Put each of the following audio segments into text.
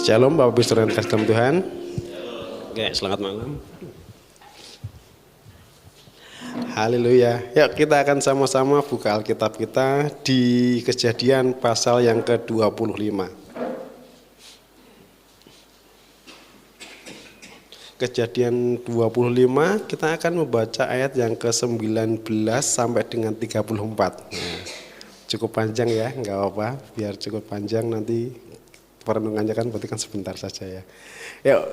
Shalom Bapak Ibu Saudara kasih dalam Tuhan. Oke, selamat malam. Haleluya. Yuk kita akan sama-sama buka Alkitab kita di Kejadian pasal yang ke-25. Kejadian 25 kita akan membaca ayat yang ke-19 sampai dengan 34. Nah, cukup panjang ya, enggak apa-apa, biar cukup panjang nanti perenungannya kan berarti kan sebentar saja ya. Yuk.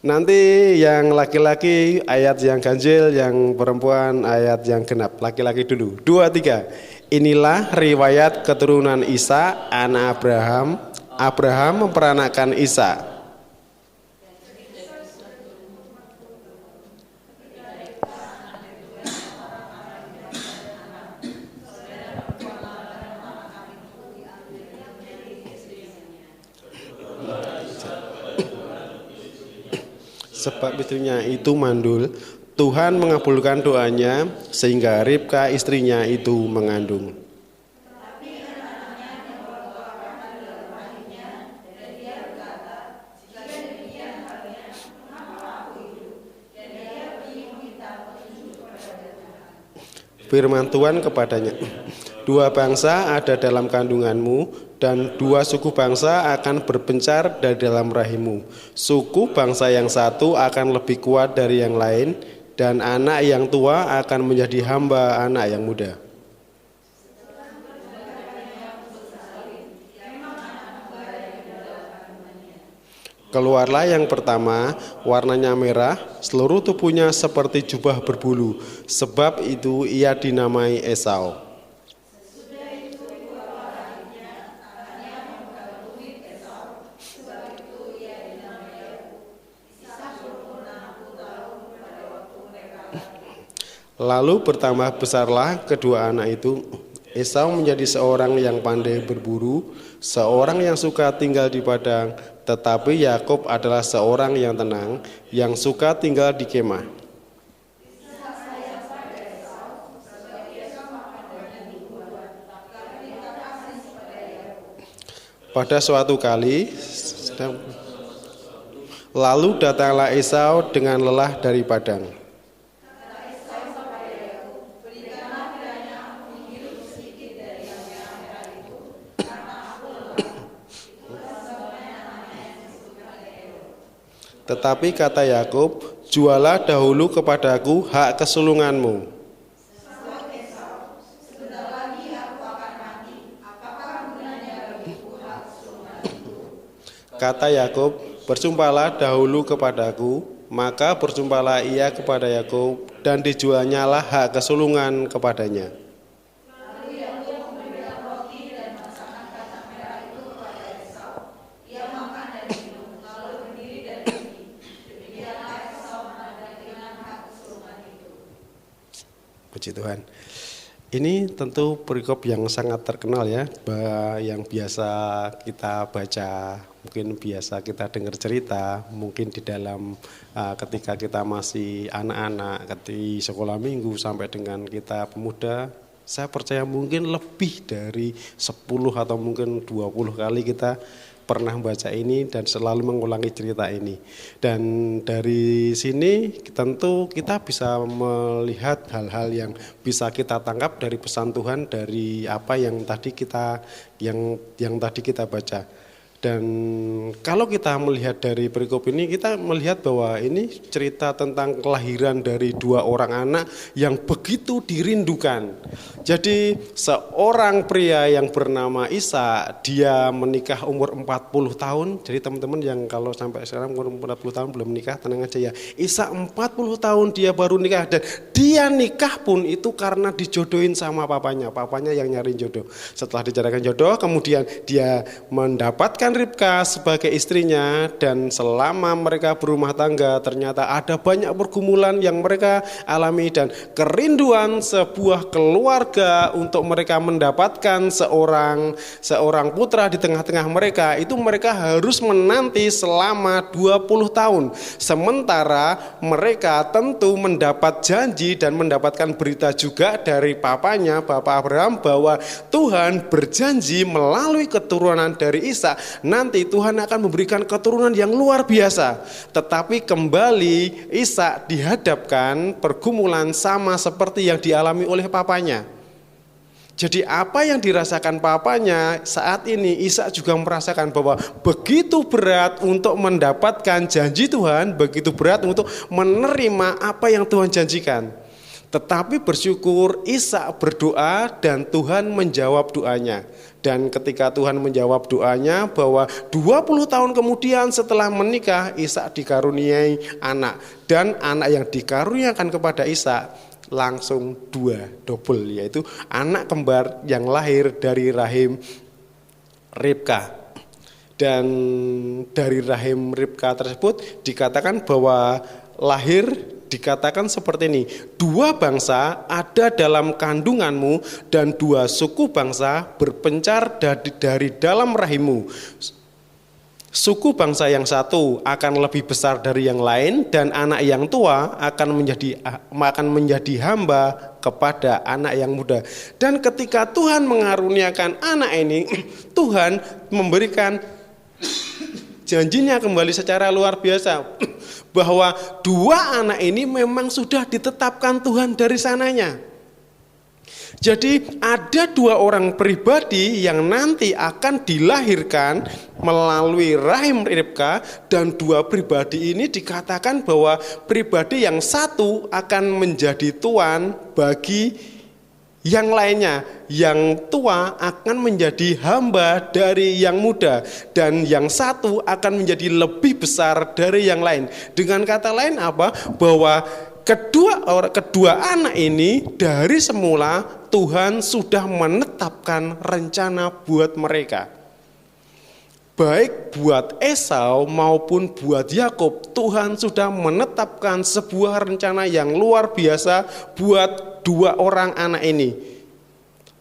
Nanti yang laki-laki ayat yang ganjil, yang perempuan ayat yang genap. Laki-laki dulu. 2, 3. Inilah riwayat keturunan Isa, anak Abraham. Abraham memperanakkan Isa. Sebab istrinya itu mandul, Tuhan mengabulkan doanya sehingga Ribka istrinya itu mengandung. Firman Tuhan kepadanya, 2 bangsa ada dalam kandunganmu, dan 2 suku bangsa akan berpencar dari dalam rahimmu. Suku bangsa yang satu akan lebih kuat dari yang lain, dan anak yang tua akan menjadi hamba anak yang muda. Keluarlah yang pertama, warnanya merah, seluruh tubuhnya seperti jubah berbulu, sebab itu ia dinamai Esau. Lalu bertambah besarlah kedua anak itu. Esau menjadi seorang yang pandai berburu, seorang yang suka tinggal di padang, tetapi Yakub adalah seorang yang tenang, yang suka tinggal di kemah. Pada suatu kali, lalu datanglah Esau dengan lelah dari padang. Tetapi kata Yakub, jualah dahulu kepadaku hak kesulunganmu. Kata Yakub, bersumpahlah dahulu kepadaku, maka bersumpahlah ia kepada Yakub, dan dijualnyalah hak kesulungan kepadanya. Puji Tuhan. Ini tentu perikop yang sangat terkenal ya, yang biasa kita baca, mungkin biasa kita dengar cerita, mungkin di dalam ketika kita masih anak-anak, di sekolah minggu sampai dengan kita pemuda, saya percaya mungkin lebih dari 10 atau mungkin 20 kali kita pernah baca ini dan selalu mengulangi cerita ini. Dan dari sini tentu kita bisa melihat hal-hal yang bisa kita tangkap dari pesan Tuhan, dari apa yang tadi kita baca. Dan kalau kita melihat dari perikop ini, kita melihat bahwa ini cerita tentang kelahiran dari 2 orang anak yang begitu dirindukan. Jadi seorang pria yang bernama Isa, dia menikah umur 40 tahun. Jadi teman-teman yang kalau sampai sekarang umur 40 tahun belum menikah, tenang aja ya. Isa 40 tahun dia baru nikah, dan dia nikah pun itu karena dijodohin sama papanya yang nyariin jodoh. Setelah dicarikan jodoh, kemudian dia mendapatkan Ribka sebagai istrinya, dan selama mereka berumah tangga ternyata ada banyak pergumulan yang mereka alami, dan kerinduan sebuah keluarga untuk mereka mendapatkan seorang putra di tengah-tengah mereka, itu mereka harus menanti selama 20 tahun. Sementara mereka tentu mendapat janji dan mendapatkan berita juga dari papanya, Bapak Abraham, bahwa Tuhan berjanji melalui keturunan dari Ishak nanti Tuhan akan memberikan keturunan yang luar biasa. Tetapi kembali Ishak dihadapkan pergumulan sama seperti yang dialami oleh papanya. Jadi apa yang dirasakan papanya saat ini Ishak juga merasakan bahwa begitu berat untuk mendapatkan janji Tuhan, begitu berat untuk menerima apa yang Tuhan janjikan. Tetapi bersyukur Ishak berdoa dan Tuhan menjawab doanya. Dan ketika Tuhan menjawab doanya bahwa 20 tahun kemudian setelah menikah Ishak dikaruniai anak. Dan anak yang dikaruniakan kepada Ishak langsung double, yaitu anak kembar yang lahir dari rahim Ribka. Dan dari rahim Ribka tersebut dikatakan bahwa lahir, dikatakan seperti ini, 2 bangsa ada dalam kandunganmu dan 2 suku bangsa berpencar dari dalam rahimmu. Suku bangsa yang satu akan lebih besar dari yang lain dan anak yang tua akan menjadi hamba kepada anak yang muda. Dan ketika Tuhan mengaruniakan anak ini, Tuhan memberikan janjinya kembali secara luar biasa bahwa 2 anak ini memang sudah ditetapkan Tuhan dari sananya. Jadi ada 2 orang pribadi yang nanti akan dilahirkan melalui rahim Ribka, dan 2 pribadi ini dikatakan bahwa pribadi yang satu akan menjadi tuan bagi yang lainnya. Yang tua akan menjadi hamba dari yang muda, dan yang satu akan menjadi lebih besar dari yang lain. Dengan kata lain apa? Bahwa kedua anak ini dari semula Tuhan sudah menetapkan rencana buat mereka. Baik buat Esau maupun buat Yakub, Tuhan sudah menetapkan sebuah rencana yang luar biasa buat 2 orang anak ini.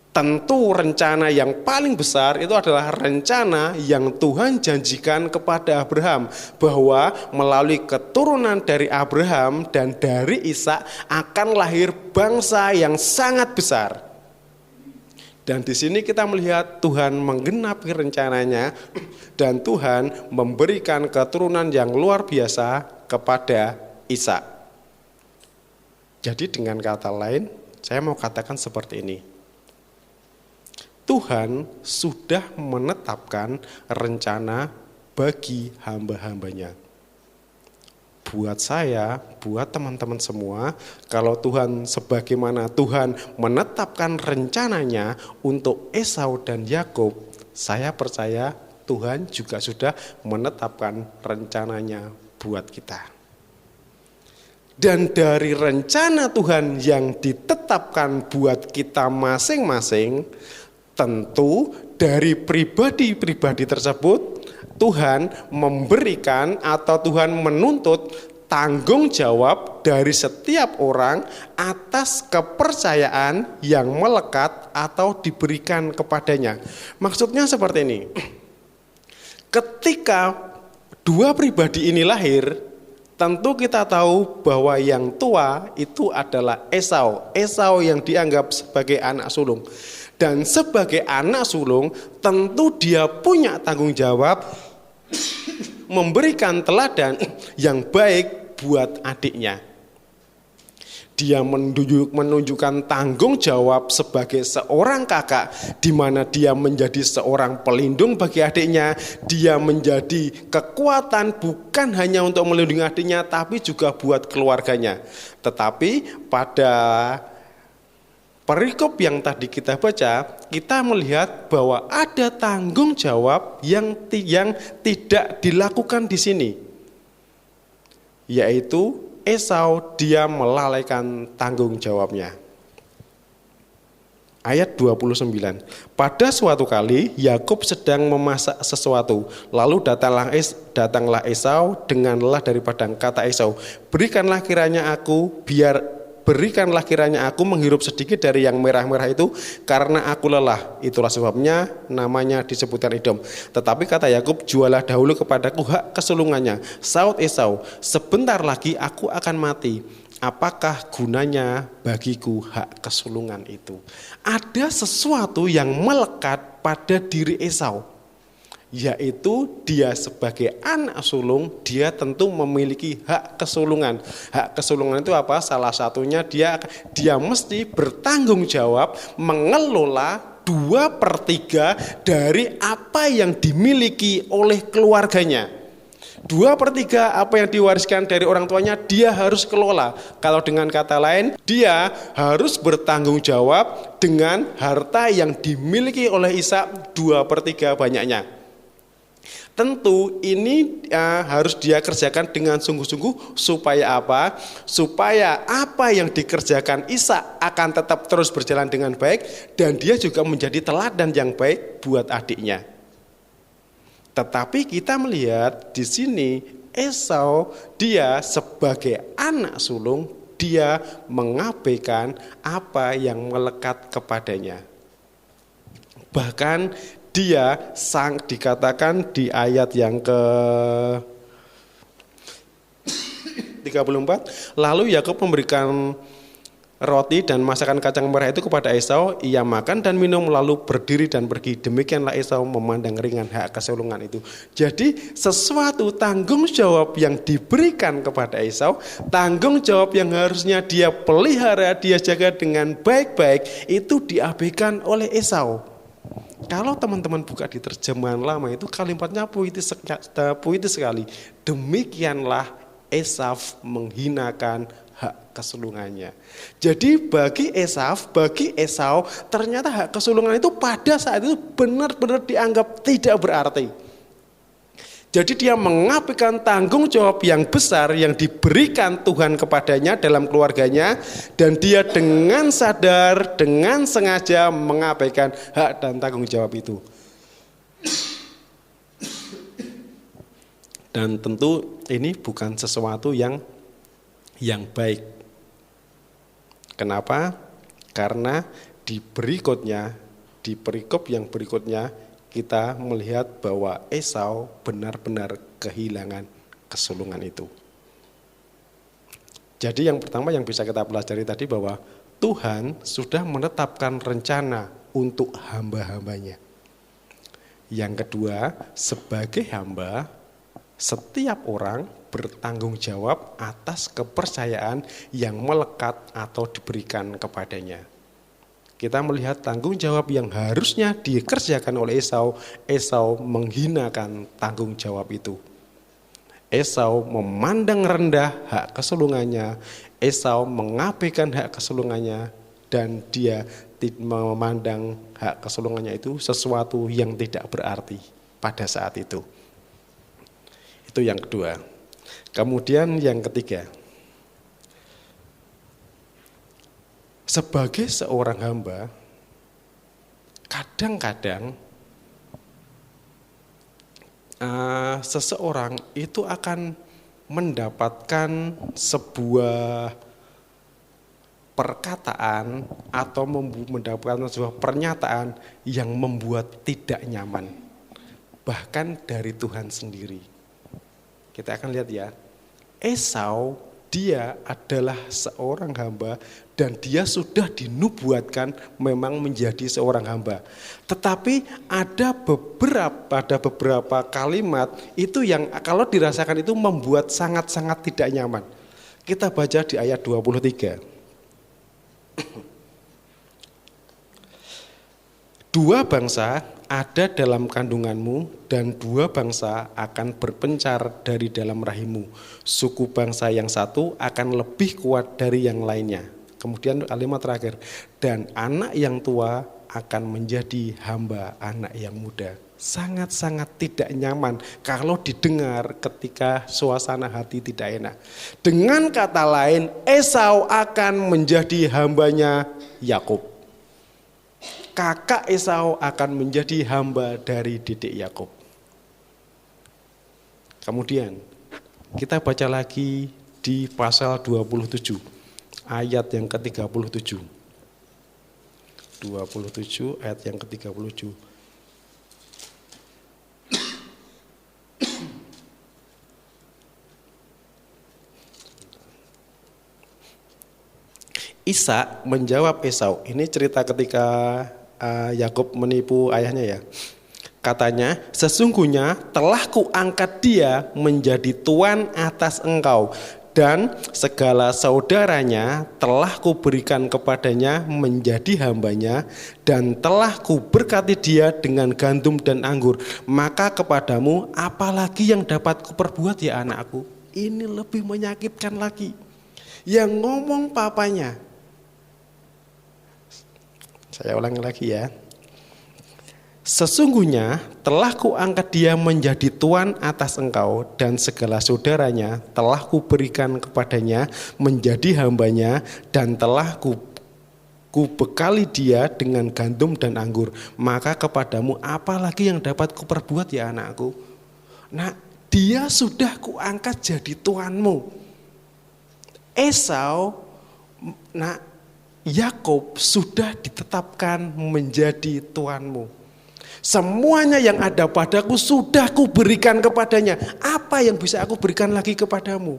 Tentu rencana yang paling besar itu adalah rencana yang Tuhan janjikan kepada Abraham, bahwa melalui keturunan dari Abraham dan dari Ishak akan lahir bangsa yang sangat besar. Dan di sini kita melihat Tuhan menggenapi rencananya dan Tuhan memberikan keturunan yang luar biasa kepada Ishak. Jadi dengan kata lain, saya mau katakan seperti ini. Tuhan sudah menetapkan rencana bagi hamba-hambanya. Buat saya, buat teman-teman semua, kalau Tuhan sebagaimana Tuhan menetapkan rencananya untuk Esau dan Yakub, saya percaya Tuhan juga sudah menetapkan rencananya buat kita. Dan dari rencana Tuhan yang ditetapkan buat kita masing-masing, tentu dari pribadi-pribadi tersebut Tuhan memberikan atau Tuhan menuntut tanggung jawab dari setiap orang atas kepercayaan yang melekat atau diberikan kepadanya. Maksudnya seperti ini. Ketika 2 pribadi ini lahir, tentu kita tahu bahwa yang tua itu adalah Esau. Esau yang dianggap sebagai anak sulung. Dan sebagai anak sulung, tentu dia punya tanggung jawab memberikan teladan yang baik buat adiknya. Dia menunjukkan tanggung jawab sebagai seorang kakak, di mana dia menjadi seorang pelindung bagi adiknya. Dia menjadi kekuatan bukan hanya untuk melindungi adiknya, tapi juga buat keluarganya. Tetapi pada perikop yang tadi kita baca, kita melihat bahwa ada tanggung jawab yang tidak dilakukan di sini, yaitu Esau dia melalaikan tanggung jawabnya. Ayat 29. Pada suatu kali Yakub sedang memasak sesuatu, lalu datanglah Esau dengan lelah dari padang. Kata Esau, berikanlah kiranya aku menghirup sedikit dari yang merah-merah itu, karena aku lelah. Itulah sebabnya namanya disebutkan Edom. Tetapi kata Yakub, jualah dahulu kepadaku hak kesulungannya. Saud Esau, sebentar lagi aku akan mati. Apakah gunanya bagiku hak kesulungan itu? Ada sesuatu yang melekat pada diri Esau. yaitu dia sebagai anak sulung, dia tentu memiliki hak kesulungan. Hak kesulungan itu apa? Salah satunya dia mesti bertanggung jawab mengelola 2/3 dari apa yang dimiliki oleh keluarganya. 2/3 apa yang diwariskan dari orang tuanya dia harus kelola. Kalau dengan kata lain, dia harus bertanggung jawab dengan harta yang dimiliki oleh Ishak 2/3 banyaknya. Tentu ini harus dia kerjakan dengan sungguh-sungguh supaya apa? Supaya apa yang dikerjakan Ishak akan tetap terus berjalan dengan baik dan dia juga menjadi teladan yang baik buat adiknya. Tetapi kita melihat di sini Esau dia sebagai anak sulung dia mengabaikan apa yang melekat kepadanya. Bahkan dia dikatakan di ayat yang ke 34, lalu Yakub memberikan roti dan masakan kacang merah itu kepada Esau, ia makan dan minum lalu berdiri dan pergi. Demikianlah Esau memandang ringan hak kesulungan itu. Jadi sesuatu tanggung jawab yang diberikan kepada Esau, tanggung jawab yang harusnya dia pelihara, dia jaga dengan baik-baik, itu diabaikan oleh Esau. Kalau teman-teman buka di terjemahan lama itu kalimatnya puitis sekali. Demikianlah Esau menghinakan hak kesulungannya. Jadi bagi Esau ternyata hak kesulungan itu pada saat itu benar-benar dianggap tidak berarti. Jadi dia mengabaikan tanggung jawab yang besar yang diberikan Tuhan kepadanya dalam keluarganya, dan dia dengan sadar, dengan sengaja mengabaikan hak dan tanggung jawab itu. Dan tentu ini bukan sesuatu yang baik. Kenapa? Karena di perikop yang berikutnya kita melihat bahwa Esau benar-benar kehilangan kesulungan itu. Jadi yang pertama yang bisa kita pelajari tadi bahwa Tuhan sudah menetapkan rencana untuk hamba-hambanya. Yang kedua, sebagai hamba, setiap orang bertanggung jawab atas kepercayaan yang melekat atau diberikan kepadanya. Kita melihat tanggung jawab yang harusnya dikerjakan oleh Esau menghinakan tanggung jawab itu. Esau memandang rendah hak kesulungannya, Esau mengabaikan hak kesulungannya, dan dia memandang hak kesulungannya itu sesuatu yang tidak berarti pada saat itu. Itu yang kedua. Kemudian yang ketiga, sebagai seorang hamba, kadang-kadang seseorang itu akan mendapatkan sebuah perkataan atau mendapatkan sebuah pernyataan yang membuat tidak nyaman, bahkan dari Tuhan sendiri. Kita akan lihat ya, Esau dia adalah seorang hamba dan dia sudah dinubuatkan memang menjadi seorang hamba. Tetapi ada beberapa kalimat itu yang kalau dirasakan itu membuat sangat-sangat tidak nyaman. Kita baca di ayat 23. Dua bangsa ada dalam kandunganmu dan dua bangsa akan berpencar dari dalam rahimmu. Suku bangsa yang satu akan lebih kuat dari yang lainnya. Kemudian kalimat terakhir, dan anak yang tua akan menjadi hamba anak yang muda. Sangat-sangat tidak nyaman kalau didengar ketika suasana hati tidak enak. Dengan kata lain, Esau akan menjadi hambanya Yakub. Kakak Esau akan menjadi hamba dari didik Yakub. Kemudian kita baca lagi di pasal 27 ayat yang ke-37. 27 ayat yang ke-37. Ishak menjawab Esau. Ini cerita ketika Yakub menipu ayahnya ya. Katanya, sesungguhnya telah kuangkat dia menjadi tuan atas engkau, dan segala saudaranya telah kuberikan kepadanya menjadi hambanya, dan telah kuberkati dia dengan gandum dan anggur. Maka kepadamu apalagi yang dapat kuperbuat ya anakku? Ini lebih menyakitkan lagi. Yang ngomong papanya. Saya ulangi lagi ya. Sesungguhnya telah kuangkat dia menjadi tuan atas engkau, dan segala saudaranya telah kuberikan kepadanya menjadi hambanya, dan telah kubekali dia dengan gandum dan anggur. Maka kepadamu apalagi yang dapat kuperbuat ya anakku? Nah, dia sudah kuangkat jadi tuanmu. Esau, Yakub sudah ditetapkan menjadi tuanmu. Semuanya yang ada padaku sudah kuberikan kepadanya. Apa yang bisa aku berikan lagi kepadamu?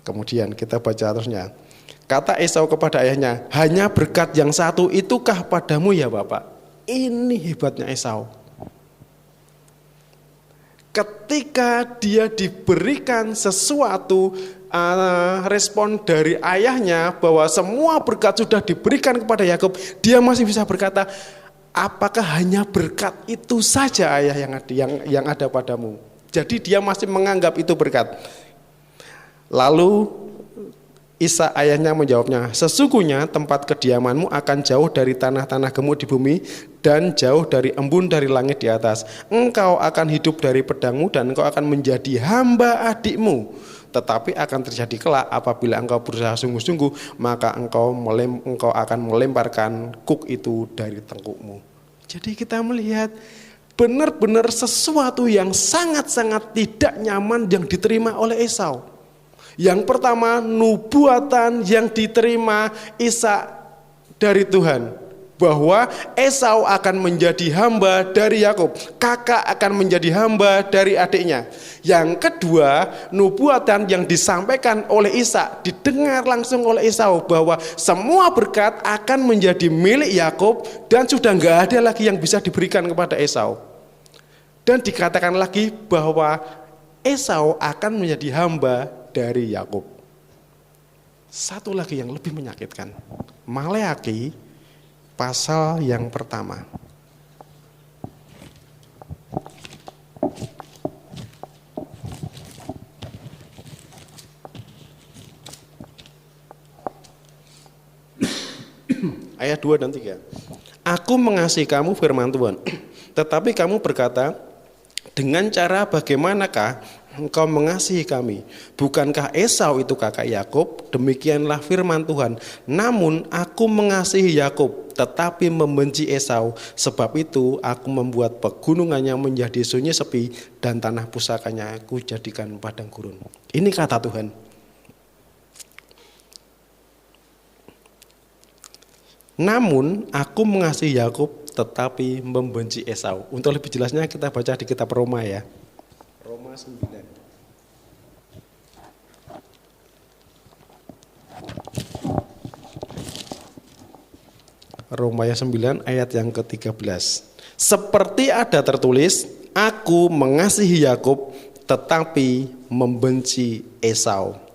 Kemudian kita baca terusnya. Kata Esau kepada ayahnya, hanya berkat yang satu itukah padamu ya Bapak? Ini hebatnya Esau. Ketika dia diberikan sesuatu, respon dari ayahnya bahwa semua berkat sudah diberikan kepada Yakub, dia masih bisa berkata, apakah hanya berkat itu saja ayah yang ada padamu? Jadi dia masih menganggap itu berkat. Lalu Ishak ayahnya menjawabnya, sesungguhnya tempat kediamanmu akan jauh dari tanah-tanah gemuk di bumi dan jauh dari embun dari langit di atas. Engkau akan hidup dari pedangmu dan engkau akan menjadi hamba adikmu. Tetapi akan terjadi kelak apabila engkau berusaha sungguh-sungguh, maka engkau akan melemparkan kuk itu dari tengkukmu. Jadi kita melihat benar-benar sesuatu yang sangat-sangat tidak nyaman yang diterima oleh Esau. Yang pertama, nubuatan yang diterima Ishak dari Tuhan, bahwa Esau akan menjadi hamba dari Yakub, kakak akan menjadi hamba dari adiknya. Yang kedua, nubuatan yang disampaikan oleh Ishak didengar langsung oleh Esau, bahwa semua berkat akan menjadi milik Yakub dan sudah nggak ada lagi yang bisa diberikan kepada Esau. Dan dikatakan lagi bahwa Esau akan menjadi hamba dari Yakub. Satu lagi yang lebih menyakitkan, Maleaki pasal yang pertama. Ayat 2 dan 3. Aku mengasihi kamu firman Tuhan, tetapi kamu berkata, dengan cara bagaimanakah engkau mengasihi kami? Bukankah Esau itu kakak Yakub? Demikianlah firman Tuhan. Namun aku mengasihi Yakub, tetapi membenci Esau. Sebab itu aku membuat pegunungannya menjadi sunyi sepi, dan tanah pusakanya aku jadikan padang gurun. Ini kata Tuhan. Namun aku mengasihi Yakub, tetapi membenci Esau. Untuk lebih jelasnya kita baca di kitab Roma ya. Roma 9. Roma 9 ayat yang ke-13. Seperti ada tertulis, aku mengasihi Yakub tetapi membenci Esau.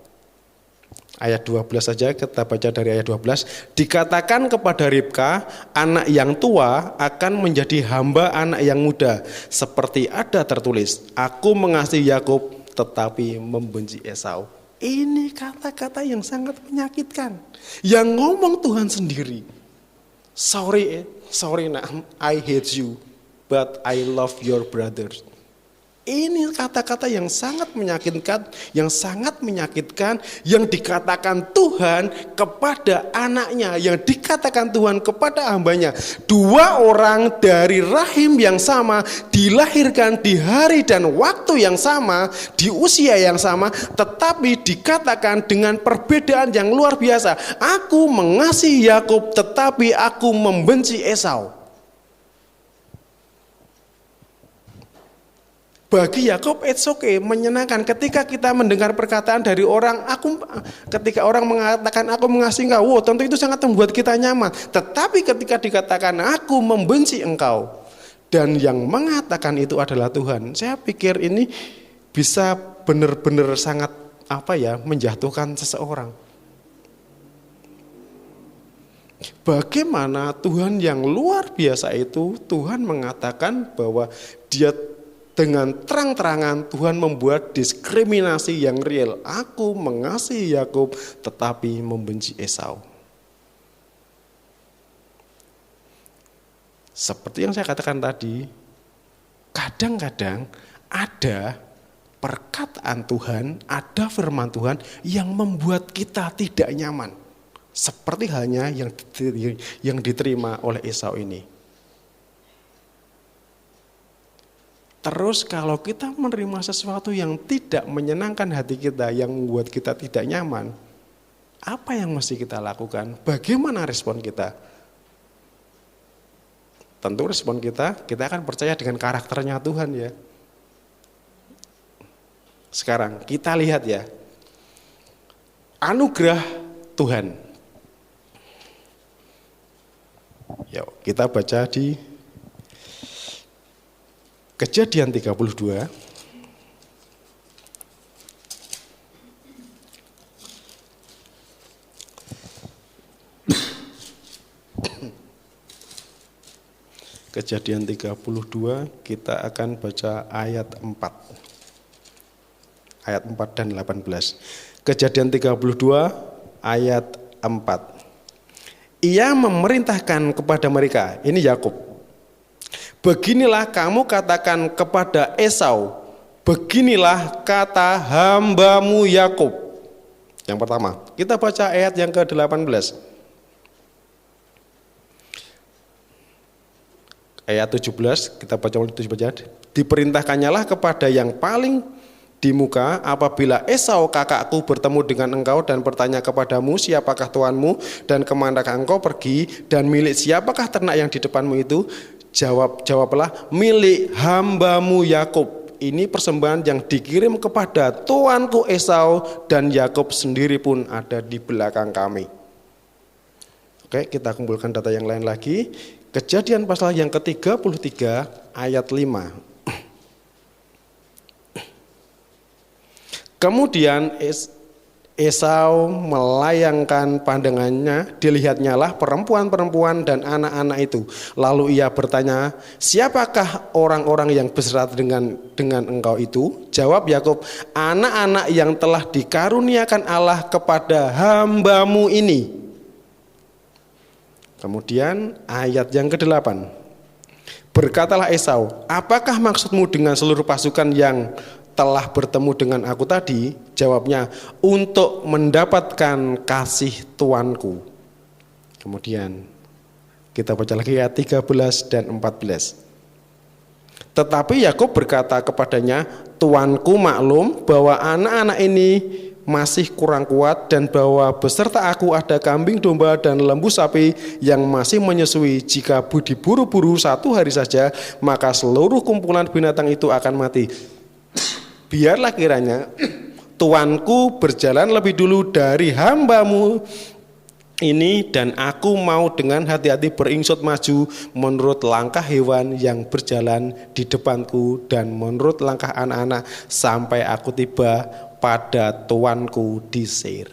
Ayat 12 saja kita baca dari ayat 12. Dikatakan kepada Ribka, anak yang tua akan menjadi hamba anak yang muda. Seperti ada tertulis, aku mengasihi Yakub tetapi membenci Esau. Ini kata-kata yang sangat menyakitkan. Yang ngomong Tuhan sendiri. Sorry I hate you, but I love your brothers. Ini kata-kata yang sangat menyakitkan, yang dikatakan Tuhan kepada anaknya, yang dikatakan Tuhan kepada hambanya. Dua orang dari rahim yang sama, dilahirkan di hari dan waktu yang sama, di usia yang sama, tetapi dikatakan dengan perbedaan yang luar biasa. Aku mengasihi Yakub, tetapi aku membenci Esau. Bagi Yakub it's okay, menyenangkan ketika kita mendengar perkataan dari orang, ketika orang mengatakan aku mengasihi engkau, tentu itu sangat membuat kita nyaman. Tetapi ketika dikatakan aku membenci engkau, dan yang mengatakan itu adalah Tuhan, saya pikir ini bisa benar-benar sangat menjatuhkan seseorang. Bagaimana Tuhan yang luar biasa itu, Tuhan mengatakan bahwa Dia dengan terang-terangan Tuhan membuat diskriminasi yang real. Aku mengasihi Yakub tetapi membenci Esau. Seperti yang saya katakan tadi, kadang-kadang ada perkataan Tuhan, ada firman Tuhan yang membuat kita tidak nyaman. Seperti halnya yang diterima oleh Esau ini. Terus kalau kita menerima sesuatu yang tidak menyenangkan hati kita, yang membuat kita tidak nyaman, apa yang mesti kita lakukan? Bagaimana respon kita? Tentu respon kita akan percaya dengan karakternya Tuhan ya. Sekarang kita lihat ya, anugerah Tuhan. Yuk kita baca di Kejadian 32 Kejadian 32 kita akan baca ayat 4. Ayat 4 dan 18. Kejadian 32 ayat 4. Ia memerintahkan kepada mereka, ini Yakub. Beginilah kamu katakan kepada Esau, beginilah kata hambamu Yakub. Yang pertama, kita baca ayat yang ke-18. Ayat 17, kita baca mulai 17. Diperintahkannyalah kepada yang paling di muka, apabila Esau kakakku bertemu dengan engkau dan bertanya kepadamu, siapakah tuanmu dan kemanakah engkau pergi, dan milik siapakah ternak yang di depanmu itu? Jawablah, milik hambamu Yakub. Ini persembahan yang dikirim kepada tuanku Esau, dan Yakub sendiri pun ada di belakang kami. Oke, kita kumpulkan data yang lain lagi. Kejadian pasal yang ke-33 ayat 5. Kemudian Esau melayangkan pandangannya, dilihatnya lah perempuan-perempuan dan anak-anak itu. Lalu ia bertanya, siapakah orang-orang yang beserta dengan engkau itu? Jawab Yakub, anak-anak yang telah dikaruniakan Allah kepada hambamu ini. Kemudian ayat yang ke-8. Berkatalah Esau, apakah maksudmu dengan seluruh pasukan yang telah bertemu dengan aku tadi? Jawabnya, untuk mendapatkan kasih tuanku. Kemudian kita baca lagi ayat 13 dan 14. Tetapi Yakub berkata kepadanya, tuanku maklum bahwa anak-anak ini masih kurang kuat, dan bahwa beserta aku ada kambing domba dan lembu sapi yang masih menyusui. Jika diburu-buru 1 hari saja, maka seluruh kumpulan binatang itu akan mati. Biarlah kiranya tuanku berjalan lebih dulu dari hambamu ini, dan aku mau dengan hati-hati beringsut maju menurut langkah hewan yang berjalan di depanku dan menurut langkah anak-anak sampai aku tiba pada tuanku di Seir.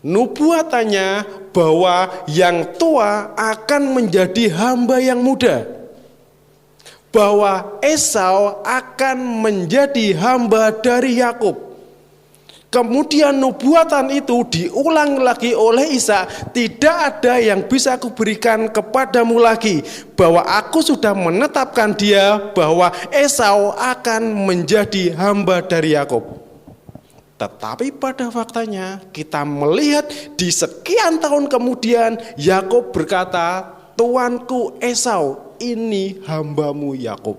Nubuatannya bahwa yang tua akan menjadi hamba yang muda, bahwa Esau akan menjadi hamba dari Yakub. Kemudian nubuatan itu diulang lagi oleh Isa, tidak ada yang bisa kuberikan kepadamu lagi, bahwa aku sudah menetapkan dia, bahwa Esau akan menjadi hamba dari Yakub. Tetapi pada faktanya kita melihat di sekian tahun kemudian Yakub berkata, tuanku Esau, ini hambamu Yakub.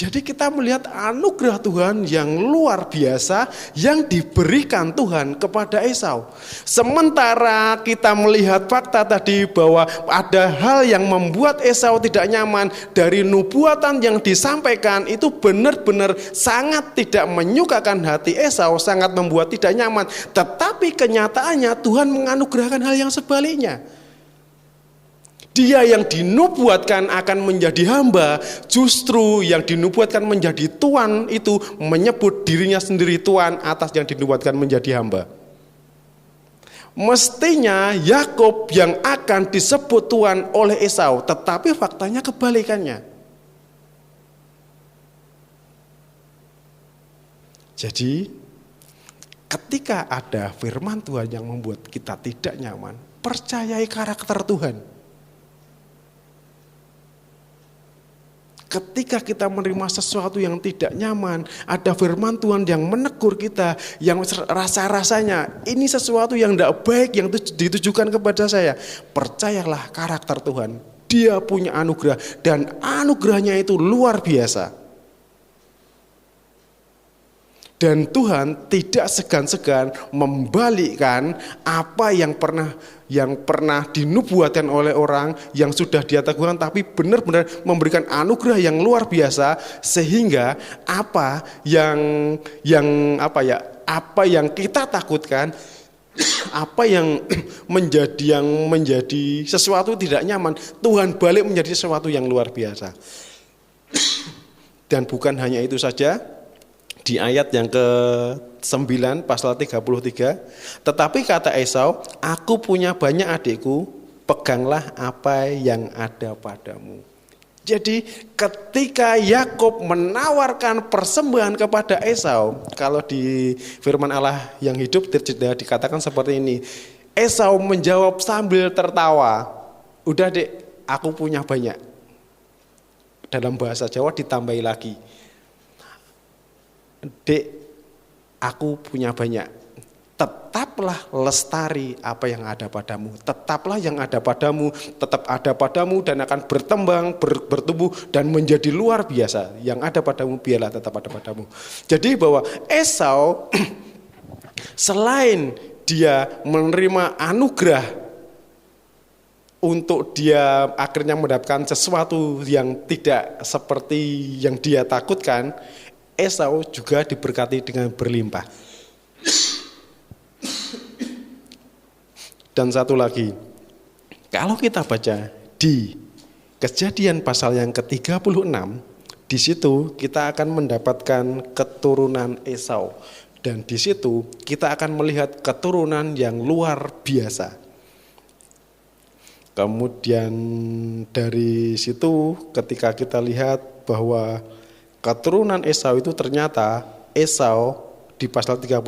Jadi kita melihat anugerah Tuhan yang luar biasa yang diberikan Tuhan kepada Esau. Sementara kita melihat fakta tadi bahwa ada hal yang membuat Esau tidak nyaman dari nubuatan yang disampaikan, itu benar-benar sangat tidak menyukakan hati Esau, sangat membuat tidak nyaman. Tetapi kenyataannya Tuhan menganugerahkan hal yang sebaliknya. Dia yang dinubuatkan akan menjadi hamba, justru yang dinubuatkan menjadi tuan itu menyebut dirinya sendiri tuan atas yang dinubuatkan menjadi hamba. Mestinya Yakub yang akan disebut tuan oleh Esau, tetapi faktanya kebalikannya. Jadi ketika ada firman Tuhan yang membuat kita tidak nyaman, percayai karakter Tuhan. Ketika kita menerima sesuatu yang tidak nyaman, ada firman Tuhan yang menegur kita, yang rasa-rasanya ini sesuatu yang tidak baik yang ditujukan kepada saya. Percayalah karakter Tuhan. Dia punya anugerah dan anugerahnya itu luar biasa. Dan Tuhan tidak segan-segan membalikkan apa yang pernah dinubuatkan oleh orang yang sudah dia teguhkan, tapi benar-benar memberikan anugerah yang luar biasa sehingga apa yang kita takutkan, apa yang menjadi sesuatu tidak nyaman, Tuhan balik menjadi sesuatu yang luar biasa. Dan bukan hanya itu saja. Di ayat yang ke-9 pasal 33, tetapi kata Esau, aku punya banyak adikku, peganglah apa yang ada padamu. Jadi ketika Yakub menawarkan persembahan kepada Esau, kalau di firman Allah yang hidup dikatakan seperti ini, Esau menjawab sambil tertawa, udah dek, aku punya banyak. Dalam bahasa Jawa ditambahi lagi, dek, aku punya banyak. Tetaplah lestari apa yang ada padamu. Tetaplah yang ada padamu, tetap ada padamu dan akan bertumbuh dan menjadi luar biasa. Yang ada padamu biarlah tetap ada padamu. Jadi bahwa Esau selain dia menerima anugerah untuk dia akhirnya mendapatkan sesuatu yang tidak seperti yang dia takutkan, Esau juga diberkati dengan berlimpah. Dan satu lagi, kalau kita baca di Kejadian pasal yang ke-36, di situ kita akan mendapatkan keturunan Esau. Dan di situ kita akan melihat keturunan yang luar biasa. Kemudian dari situ ketika kita lihat bahwa keturunan Esau itu ternyata Esau di pasal 36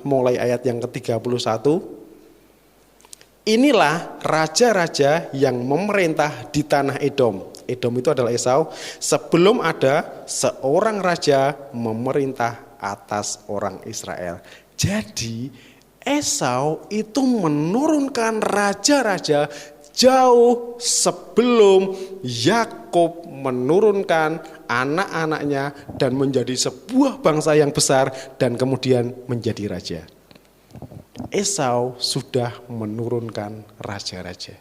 mulai ayat yang ke-31. Inilah raja-raja yang memerintah di tanah Edom. Edom itu adalah Esau. Sebelum ada seorang raja memerintah atas orang Israel. Jadi Esau itu menurunkan raja-raja jauh sebelum Yakub menurunkan anak-anaknya dan menjadi sebuah bangsa yang besar dan kemudian menjadi raja. Esau sudah menurunkan raja-raja.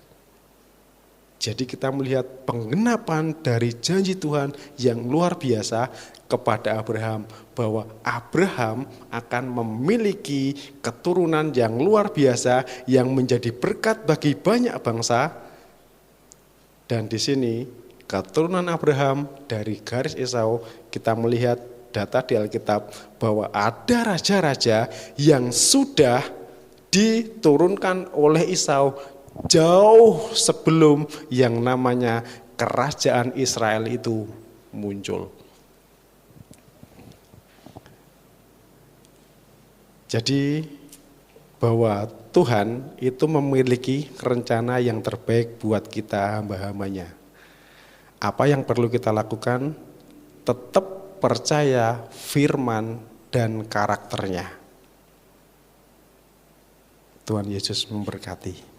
Jadi kita melihat penggenapan dari janji Tuhan yang luar biasa kepada Abraham, bahwa Abraham akan memiliki keturunan yang luar biasa yang menjadi berkat bagi banyak bangsa. Dan di sini keturunan Abraham dari garis Esau, kita melihat data di Alkitab bahwa ada raja-raja yang sudah diturunkan oleh Esau jauh sebelum yang namanya kerajaan Israel itu muncul. Jadi bahwa Tuhan itu memiliki rencana yang terbaik buat kita hamba-hambanya. Apa yang perlu kita lakukan? Tetap percaya firman dan karakternya. Tuhan Yesus memberkati.